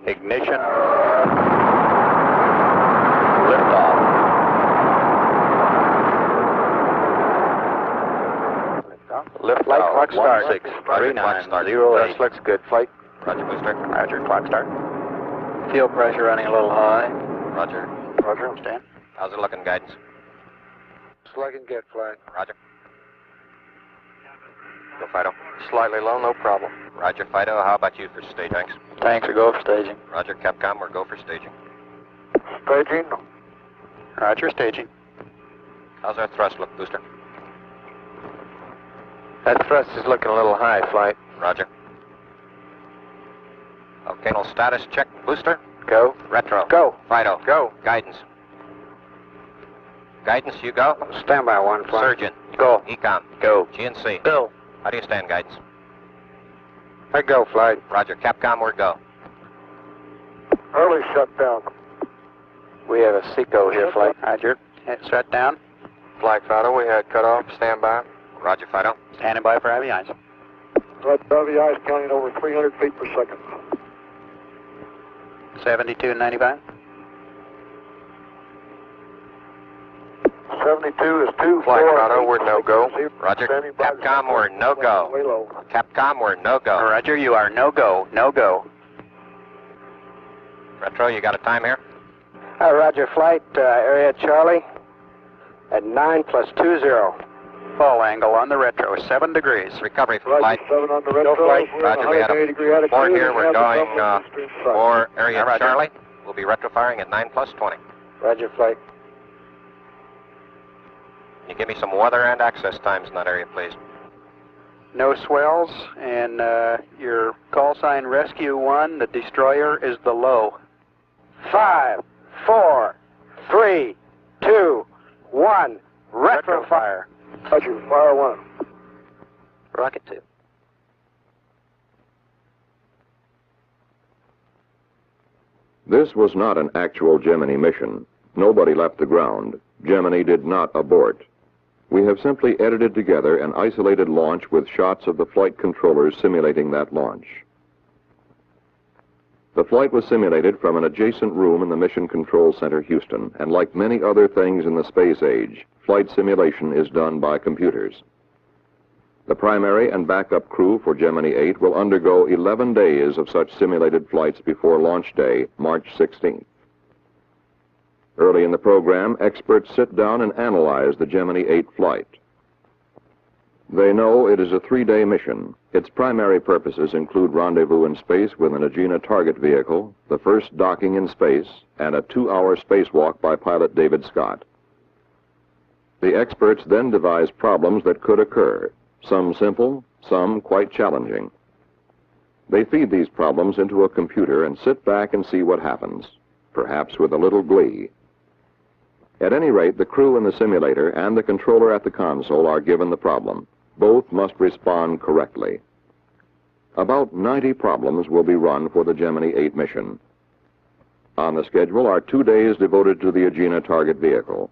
Ignition. Liftoff. Lift flight clock start. 163908. This looks good. Flight. Roger, booster. Roger, clock start. Fuel pressure running a little high. Roger. Roger. Stand. How's it looking, guidance? It's looking good, flight. Roger. Go, Fido. Slightly low, no problem. Roger, Fido. How about you for stage tanks? Tanks are go for staging. Roger, Capcom. We're go for staging. Staging. Roger, staging. How's our thrust look, booster? That thrust is looking a little high, flight. Roger. Okay, status check, booster. Go. Retro. Go. Fido. Go. Guidance. Guidance, you go. Stand by one, flight. Surgeon. Go. Ecom. Go. GNC. Go. How do you stand, guidance? I go, flight. Roger, Capcom, we're go. Early shutdown. We have a SECO here, flight. Roger. Shut down. Flight Fido, we had cut off. Stand by. Roger, Fido. Standing by for avions. WI is counting over 300 feet per second. 72 and 95. 72 is 2. Flight Fido, we're no-go. Roger. Capcom, we're no-go. Way low. Capcom, we're no-go. Roger, you are no-go. No-go. Retro, you got a time here? Roger, flight. Area Charlie at 9 plus 20. Fall angle on the retro, 7 degrees. Recovery for flight. 7 on the retro. Flight. Roger, we had a 4 here. We're going for area Roger. Charlie. We'll be retro firing at 9 plus 20. Roger, flight. Can you give me some weather and access times in that area, please? No swells, and your call sign Rescue 1, the destroyer is the low. 5, 4, 3, 2, 1. Retro fire. Roger, fire 1. Rocket 2. This was not an actual Gemini mission. Nobody left the ground. Gemini did not abort. We have simply edited together an isolated launch with shots of the flight controllers simulating that launch. The flight was simulated from an adjacent room in the Mission Control Center, Houston, and like many other things in the space age, flight simulation is done by computers. The primary and backup crew for Gemini VIII will undergo 11 days of such simulated flights before launch day, March 16th. Early in the program, experts sit down and analyze the Gemini VIII flight. They know it is a 3-day mission. Its primary purposes include rendezvous in space with an Agena target vehicle, the first docking in space, and a 2-hour spacewalk by pilot David Scott. The experts then devise problems that could occur, some simple, some quite challenging. They feed these problems into a computer and sit back and see what happens, perhaps with a little glee. At any rate, the crew in the simulator and the controller at the console are given the problem. Both must respond correctly. About 90 problems will be run for the Gemini VIII mission. On the schedule are 2 days devoted to the Agena target vehicle,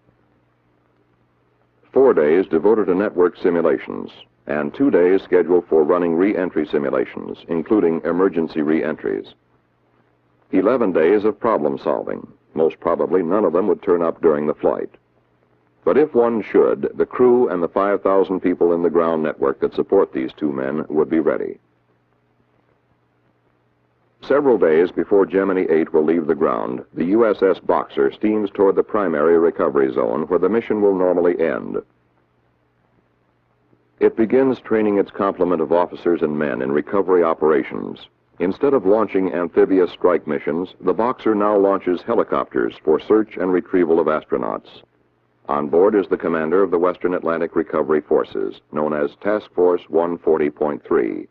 4 days devoted to network simulations, and 2 days scheduled for running re-entry simulations, including emergency re-entries. 11 days of problem solving. Most probably none of them would turn up during the flight. But if one should, the crew and the 5,000 people in the ground network that support these 2 men would be ready. Several days before Gemini VIII will leave the ground, the USS Boxer steams toward the primary recovery zone where the mission will normally end. It begins training its complement of officers and men in recovery operations. Instead of launching amphibious strike missions, the Boxer now launches helicopters for search and retrieval of astronauts. On board is the commander of the Western Atlantic Recovery Forces, known as Task Force 140.3.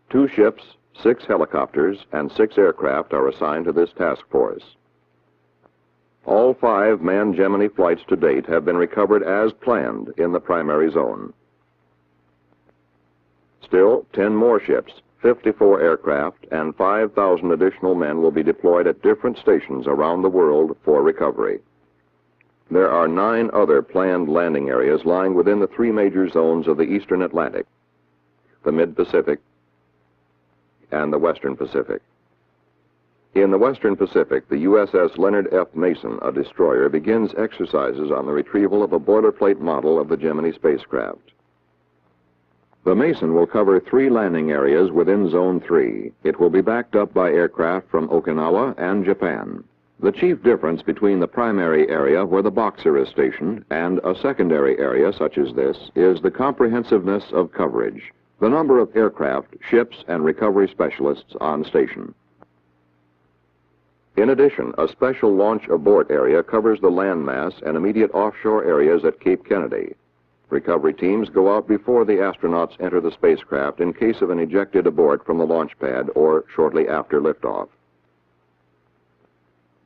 2 ships, 6 helicopters, and 6 aircraft are assigned to this task force. All 5 manned Gemini flights to date have been recovered as planned in the primary zone. Still, 10 more ships, 54 aircraft, and 5,000 additional men will be deployed at different stations around the world for recovery. There are 9 other planned landing areas lying within the 3 major zones of the Eastern Atlantic, the Mid-Pacific, and the Western Pacific. In the Western Pacific, the USS Leonard F. Mason, a destroyer, begins exercises on the retrieval of a boilerplate model of the Gemini spacecraft. The Mason will cover 3 landing areas within Zone 3. It will be backed up by aircraft from Okinawa and Japan. The chief difference between the primary area where the Boxer is stationed and a secondary area such as this is the comprehensiveness of coverage, the number of aircraft, ships, and recovery specialists on station. In addition, a special launch abort area covers the landmass and immediate offshore areas at Cape Kennedy. Recovery teams go out before the astronauts enter the spacecraft in case of an ejected abort from the launch pad or shortly after liftoff.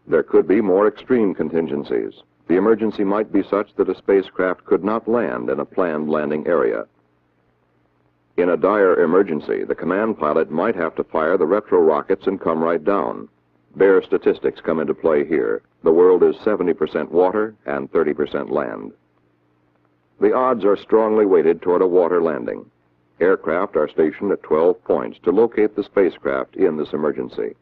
There could be more extreme contingencies. The emergency might be such that a spacecraft could not land in a planned landing area. In a dire emergency, the command pilot might have to fire the retro rockets and come right down. Bare statistics come into play here. The world is 70% water and 30% land. The odds are strongly weighted toward a water landing. Aircraft are stationed at 12 points to locate the spacecraft in this emergency.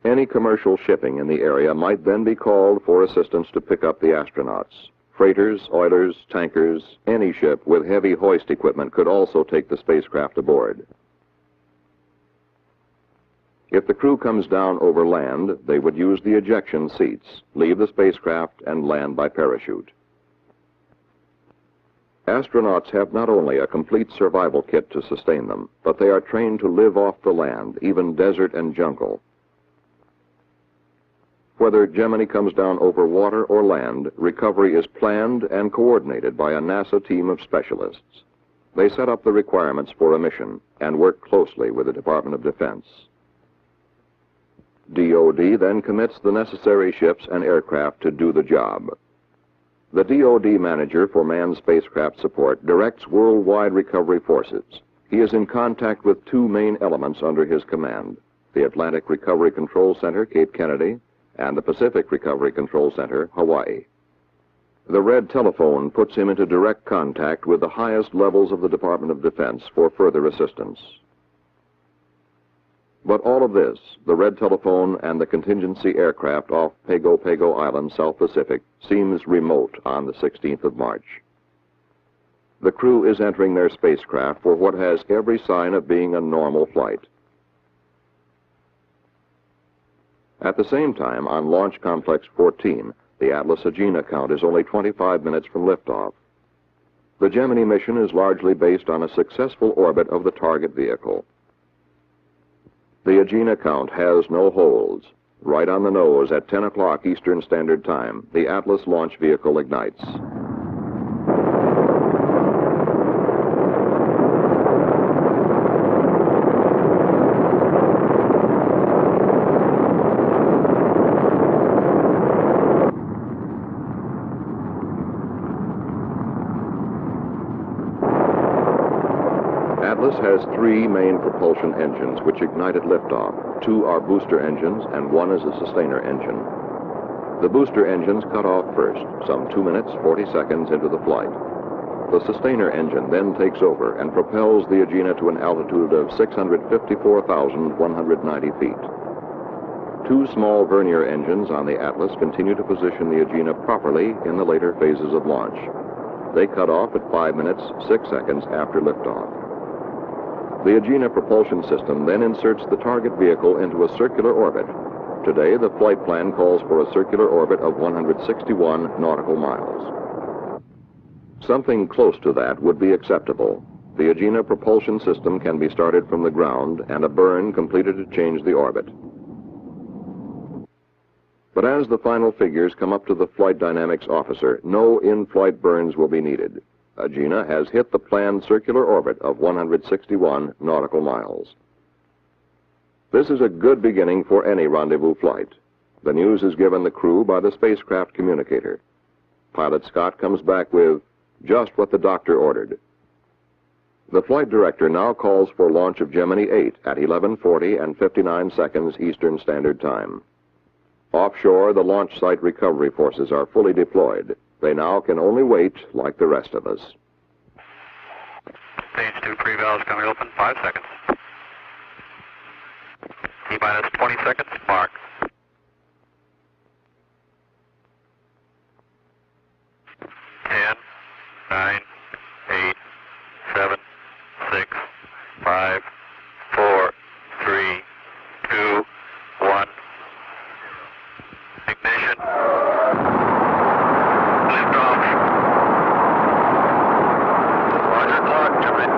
Any commercial shipping in the area might then be called for assistance to pick up the astronauts. Freighters, oilers, tankers, any ship with heavy hoist equipment could also take the spacecraft aboard. If the crew comes down over land, they would use the ejection seats, leave the spacecraft, and land by parachute. Astronauts have not only a complete survival kit to sustain them, but they are trained to live off the land, even desert and jungle. Whether Gemini comes down over water or land, recovery is planned and coordinated by a NASA team of specialists. They set up the requirements for a mission and work closely with the Department of Defense. DoD then commits the necessary ships and aircraft to do the job. The DoD manager for manned spacecraft support directs worldwide recovery forces. He is in contact with 2 main elements under his command: the Atlantic Recovery Control Center, Cape Kennedy, and the Pacific Recovery Control Center, Hawaii. The red telephone puts him into direct contact with the highest levels of the Department of Defense for further assistance. But all of this, the red telephone and the contingency aircraft off Pago Pago Island, South Pacific, seems remote on the 16th of March. The crew is entering their spacecraft for what has every sign of being a normal flight. At the same time, on Launch Complex 14, the Atlas Agena count is only 25 minutes from liftoff. The Gemini mission is largely based on a successful orbit of the target vehicle. The Agena count has no holes. Right on the nose at 10 o'clock Eastern Standard Time, the Atlas launch vehicle ignites. Atlas has 3 main propulsion engines which ignite at liftoff. 2 are booster engines and 1 is a sustainer engine. The booster engines cut off first, some 2 minutes, 40 seconds into the flight. The sustainer engine then takes over and propels the Agena to an altitude of 654,190 feet. 2 small vernier engines on the Atlas continue to position the Agena properly in the later phases of launch. They cut off at 5 minutes, 6 seconds after liftoff. The Agena propulsion system then inserts the target vehicle into a circular orbit. Today, the flight plan calls for a circular orbit of 161 nautical miles. Something close to that would be acceptable. The Agena propulsion system can be started from the ground and a burn completed to change the orbit. But as the final figures come up to the flight dynamics officer, no in-flight burns will be needed. Agena has hit the planned circular orbit of 161 nautical miles. This is a good beginning for any rendezvous flight. The news is given the crew by the spacecraft communicator. Pilot Scott comes back with just what the doctor ordered. The flight director now calls for launch of Gemini VIII at 11:40 and 59 seconds Eastern Standard Time. Offshore, the launch site recovery forces are fully deployed. They now can only wait like the rest of us. Stage 2 pre-valves coming open, 5 seconds. Keep minus 20 seconds, mark. Ten, 9, 8, 7, 6, 5, 4, 3, 2, 1. Ignition. Lift off. Roger, clock, Gemini.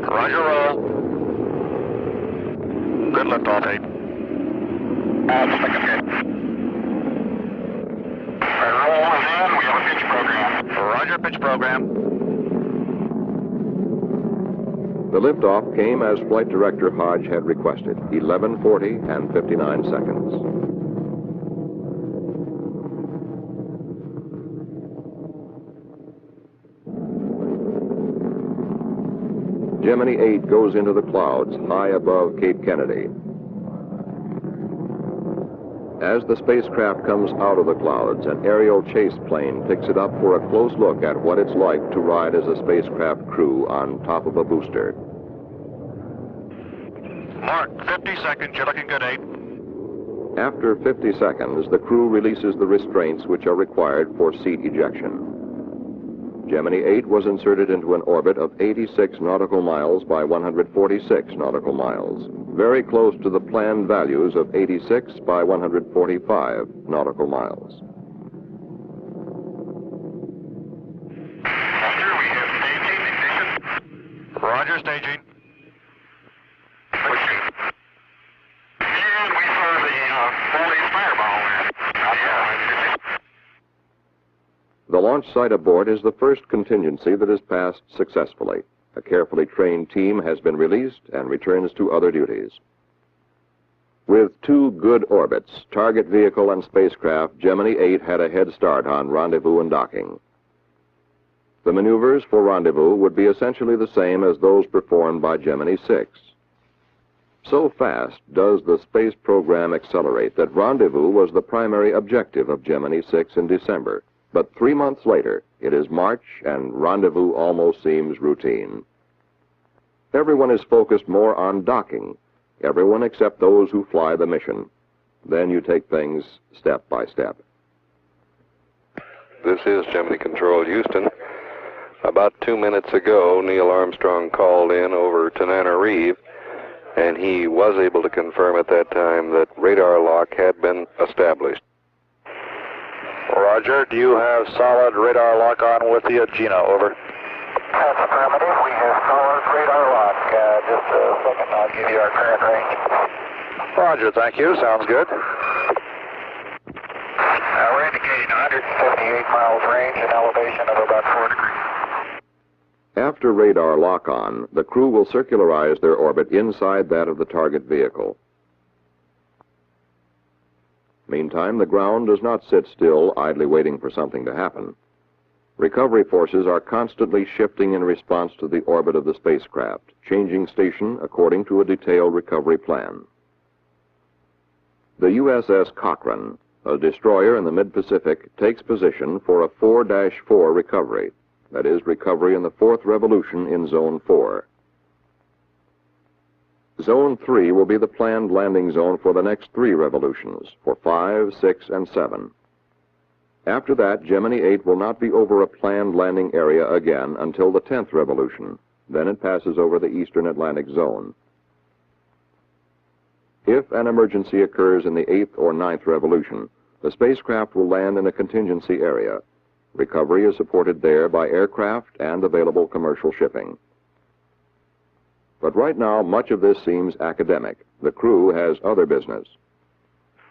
Roger, roll. Good lift off, 8. Second gate. Roll is in. We have a pitch program. Roger, pitch program. The liftoff came as Flight Director Hodge had requested, 11:40 and 59 seconds. Gemini 8 goes into the clouds high above Cape Kennedy. As the spacecraft comes out of the clouds, an aerial chase plane picks it up for a close look at what it's like to ride as a spacecraft crew on top of a booster. Mark, 50 seconds. You're looking good, 8. After 50 seconds, the crew releases the restraints which are required for seat ejection. Gemini 8 was inserted into an orbit of 86 nautical miles by 146 nautical miles, very close to the planned values of 86 by 145 nautical miles. Roger, we have staging, ignition. Roger, staging. Pushing. And we saw the Foley's fireball there. Yeah. The launch site abort is the first contingency that is passed successfully. A carefully trained team has been released and returns to other duties. With 2 good orbits, target vehicle and spacecraft, Gemini 8 had a head start on rendezvous and docking. The maneuvers for rendezvous would be essentially the same as those performed by Gemini 6. So fast does the space program accelerate that rendezvous was the primary objective of Gemini 6 in December. But 3 months later, it is March, and rendezvous almost seems routine. Everyone is focused more on docking, everyone except those who fly the mission. Then you take things step by step. This is Gemini Control Houston. About 2 minutes ago, Neil Armstrong called in over Tananarive, and he was able to confirm at that time that radar lock had been established. Roger, do you have solid radar lock on with the Agena, over? That's affirmative. We have solid radar lock. Just a second, I'll give you our current range. Roger, thank you. Sounds good. We're indicating 158 miles range and elevation of about 4 degrees. After radar lock-on, the crew will circularize their orbit inside that of the target vehicle. Meantime, the ground does not sit still, idly waiting for something to happen. Recovery forces are constantly shifting in response to the orbit of the spacecraft, changing station according to a detailed recovery plan. The USS Cochrane, a destroyer in the mid-Pacific, takes position for a 4-4 recovery, that is, recovery in the 4th revolution in Zone 4. Zone 3 will be the planned landing zone for the next 3 revolutions, for 5, 6, and 7. After that, Gemini 8 will not be over a planned landing area again until the 10th revolution. Then it passes over the Eastern Atlantic Zone. If an emergency occurs in the 8th or 9th revolution, the spacecraft will land in a contingency area. Recovery is supported there by aircraft and available commercial shipping. But right now, much of this seems academic. The crew has other business.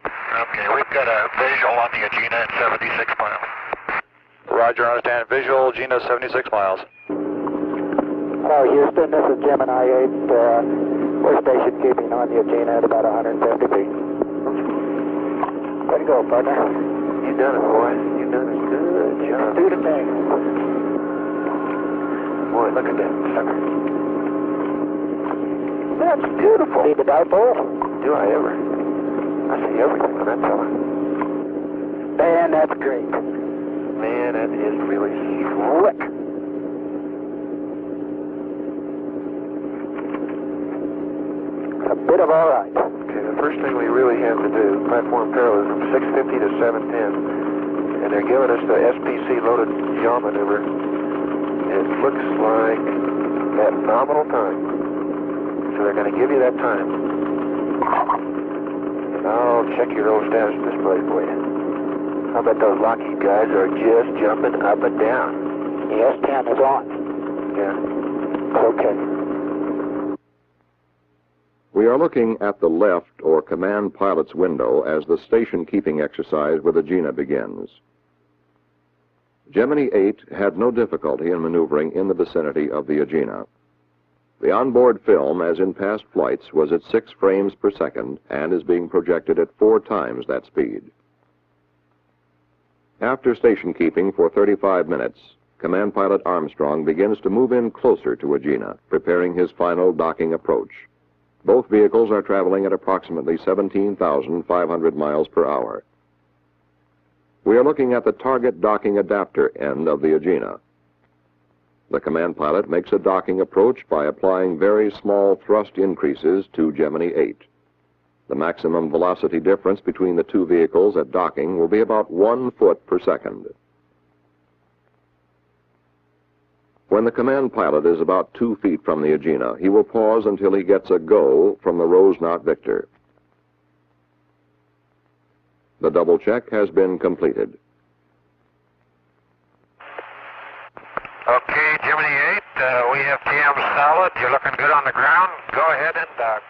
Okay, we've got a visual on the Agena at 76 miles. Roger, understand. Visual, Agena, 76 miles. Hello, Houston. This is Gemini 8. We're station keeping on the Agena at about 150 feet. Way to go, partner. You done it, boy. You done it. Good job. Do the thing. Boy, look at that sucker. That's beautiful. See the dipole? Do I ever? I see everything on that fella. Man, that's great. Man, that is really slick. A bit of all right. Okay, the first thing we really have to do, platform parallelism, 650 to 710. And they're giving us the SPC loaded yaw maneuver. It looks like at nominal time. So they're going to give you that time. And I'll check your old status display for you. I bet those Lockheed guys are just jumping up and down. The S10 is on. Yeah. Okay. We are looking at the left or command pilot's window as the station keeping exercise with Agena begins. Gemini VIII had no difficulty in maneuvering in the vicinity of the Agena. The onboard film, as in past flights, was at 6 frames per second and is being projected at 4 times that speed. After station keeping for 35 minutes, Command Pilot Armstrong begins to move in closer to Agena, preparing his final docking approach. Both vehicles are traveling at approximately 17,500 miles per hour. We are looking at the target docking adapter end of the Agena. The command pilot makes a docking approach by applying very small thrust increases to Gemini VIII. The maximum velocity difference between the two vehicles at docking will be about 1 foot per second. When the command pilot is about 2 feet from the Agena, he will pause until he gets a go from the Rose-Knot Victor. The double check has been completed. Okay, Gemini VIII, we have TM solid. You're looking good on the ground. Go ahead and dock.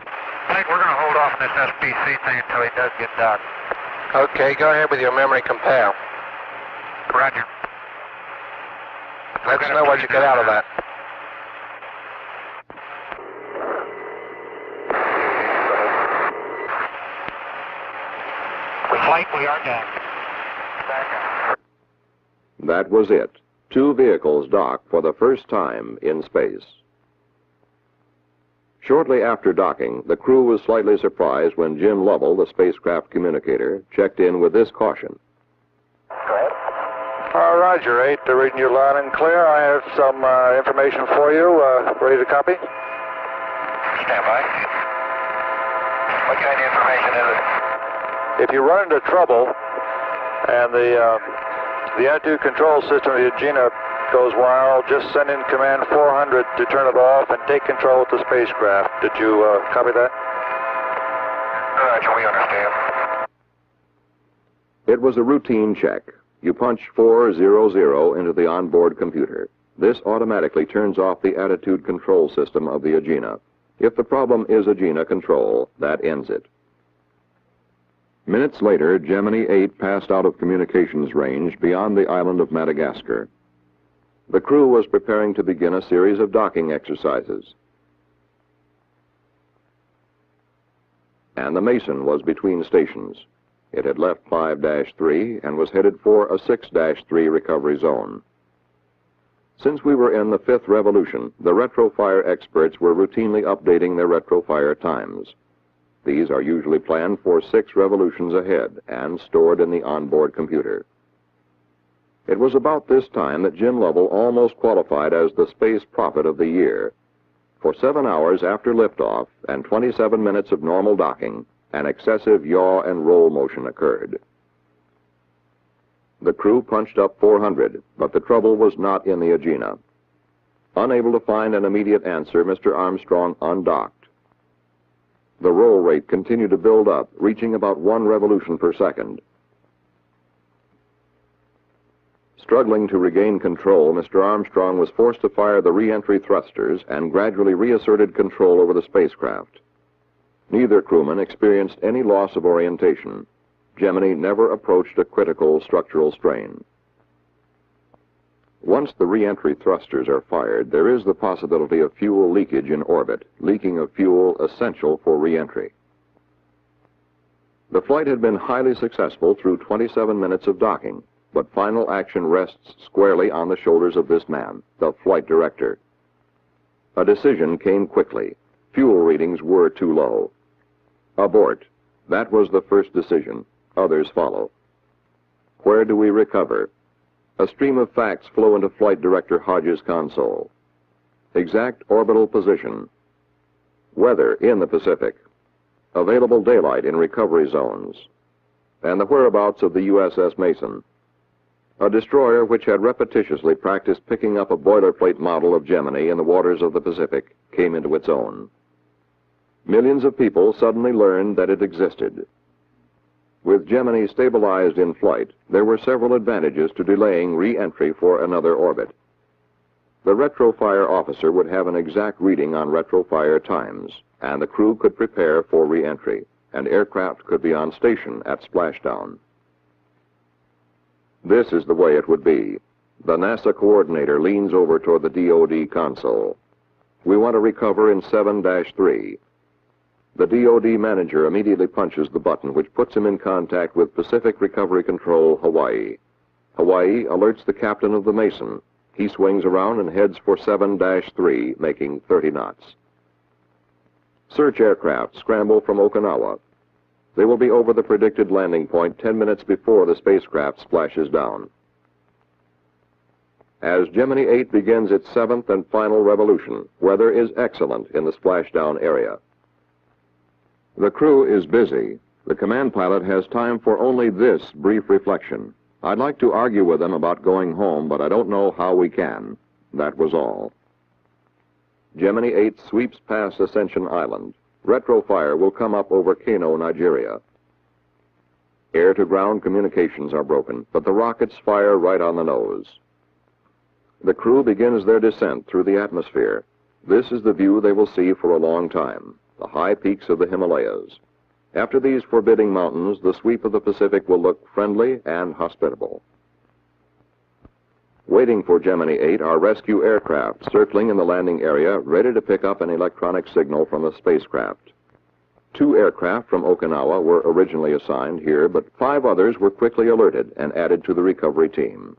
Okay. I think we're going to hold off on this SPC thing until he does get docked. Okay, go ahead with your memory compare. Roger. Let us know what you get out of that. Flight, we are down. That was it. 2 vehicles docked for the first time in space. Shortly after docking, the crew was slightly surprised when Jim Lovell, the spacecraft communicator, checked in with this caution. Roger, 8, reading you loud and clear. I have some information for you. Ready to copy? Stand by. What kind of information is it? If you run into trouble and the attitude control system of the Agena goes wild, just send in command 400 to turn it off and take control of the spacecraft. Did you copy that? Roger, we understand. It was a routine check. You punch 400 into the onboard computer. This automatically turns off the attitude control system of the Agena. If the problem is Agena control, that ends it. Minutes later, Gemini VIII passed out of communications range beyond the island of Madagascar. The crew was preparing to begin a series of docking exercises. And the Mason was between stations. It had left 5-3 and was headed for a 6-3 recovery zone. Since we were in the 5th revolution, the retrofire experts were routinely updating their retrofire times. These are usually planned for 6 revolutions ahead and stored in the onboard computer. It was about this time that Jim Lovell almost qualified as the space prophet of the year. For 7 hours after liftoff and 27 minutes of normal docking, an excessive yaw and roll motion occurred. The crew punched up 400, but the trouble was not in the Agena. Unable to find an immediate answer, Mr. Armstrong undocked. The roll rate continued to build up, reaching about 1 revolution per second. Struggling to regain control, Mr. Armstrong was forced to fire the re-entry thrusters and gradually reasserted control over the spacecraft. Neither crewman experienced any loss of orientation. Gemini never approached a critical structural strain. Once the re-entry thrusters are fired, there is the possibility of fuel leakage in orbit, leaking of fuel essential for re-entry. The flight had been highly successful through 27 minutes of docking, but final action rests squarely on the shoulders of this man, the flight director. A decision came quickly. Fuel readings were too low. Abort. That was the first decision. Others follow. Where do we recover? A stream of facts flow into Flight Director Hodges' console. Exact orbital position. Weather in the Pacific. Available daylight in recovery zones. And the whereabouts of the USS Mason. A destroyer which had repetitiously practiced picking up a boilerplate model of Gemini in the waters of the Pacific came into its own. Millions of people suddenly learned that it existed. With Gemini stabilized in flight, there were several advantages to delaying re-entry for another orbit. The retrofire officer would have an exact reading on retrofire times, and the crew could prepare for re-entry, and aircraft could be on station at splashdown. This is the way it would be. The NASA coordinator leans over toward the DoD console. We want to recover in 7-3. The DoD manager immediately punches the button which puts him in contact with Pacific Recovery Control, Hawaii. Hawaii alerts the captain of the Mason. He swings around and heads for 7-3, making 30 knots. Search aircraft scramble from Okinawa. They will be over the predicted landing point 10 minutes before the spacecraft splashes down. As Gemini 8 begins its 7th and final revolution, weather is excellent in the splashdown area. The crew is busy. The command pilot has time for only this brief reflection. I'd like to argue with them about going home, but I don't know how we can. That was all. Gemini 8 sweeps past Ascension Island. Retrofire will come up over Kano, Nigeria. Air-to-ground communications are broken, but the rockets fire right on the nose. The crew begins their descent through the atmosphere. This is the view they will see for a long time, the high peaks of the Himalayas. After these forbidding mountains, the sweep of the Pacific will look friendly and hospitable. Waiting for Gemini 8 are rescue aircraft circling in the landing area, ready to pick up an electronic signal from the spacecraft. 2 aircraft from Okinawa were originally assigned here, but 5 others were quickly alerted and added to the recovery team.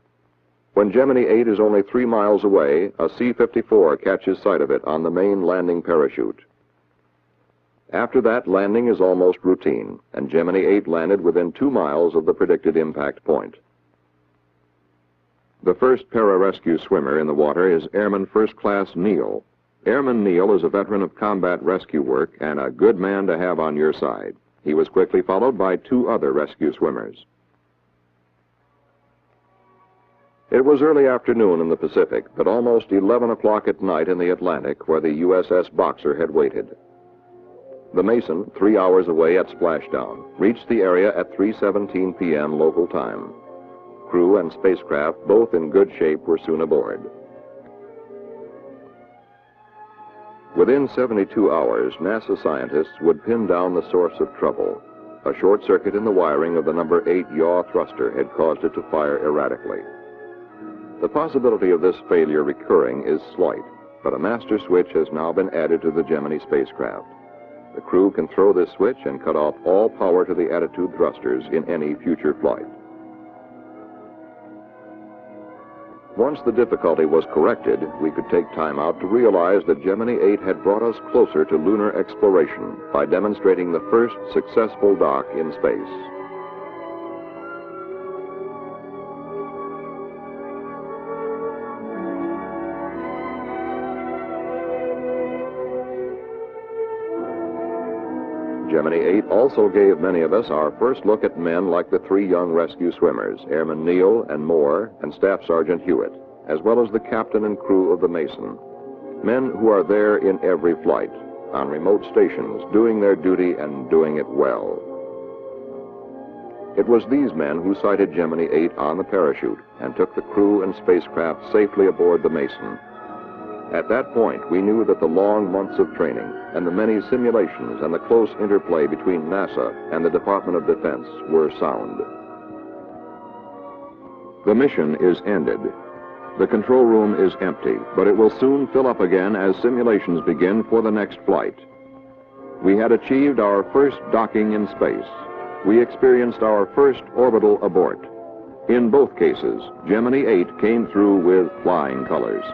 When Gemini 8 is only 3 miles away, a C-54 catches sight of it on the main landing parachute. After that, landing is almost routine, and Gemini 8 landed within 2 miles of the predicted impact point. The first pararescue swimmer in the water is Airman First Class Neal. Airman Neal is a veteran of combat rescue work and a good man to have on your side. He was quickly followed by 2 other rescue swimmers. It was early afternoon in the Pacific, but almost 11 o'clock at night in the Atlantic, where the USS Boxer had waited. The Mason, 3 hours away at splashdown, reached the area at 3:17 p.m. local time. Crew and spacecraft, both in good shape, were soon aboard. Within 72 hours, NASA scientists would pin down the source of trouble. A short circuit in the wiring of the number 8 yaw thruster had caused it to fire erratically. The possibility of this failure recurring is slight, but a master switch has now been added to the Gemini spacecraft. The crew can throw this switch and cut off all power to the attitude thrusters in any future flight. Once the difficulty was corrected, we could take time out to realize that Gemini 8 had brought us closer to lunar exploration by demonstrating the first successful dock in space. Gemini 8 also gave many of us our first look at men like the 3 young rescue swimmers, Airman Neal and Moore and Staff Sergeant Hewitt, as well as the captain and crew of the Mason. Men who are there in every flight, on remote stations, doing their duty and doing it well. It was these men who sighted Gemini 8 on the parachute and took the crew and spacecraft safely aboard the Mason. At that point, we knew that the long months of training and the many simulations and the close interplay between NASA and the Department of Defense were sound. The mission is ended. The control room is empty, but it will soon fill up again as simulations begin for the next flight. We had achieved our first docking in space. We experienced our first orbital abort. In both cases, Gemini 8 came through with flying colors.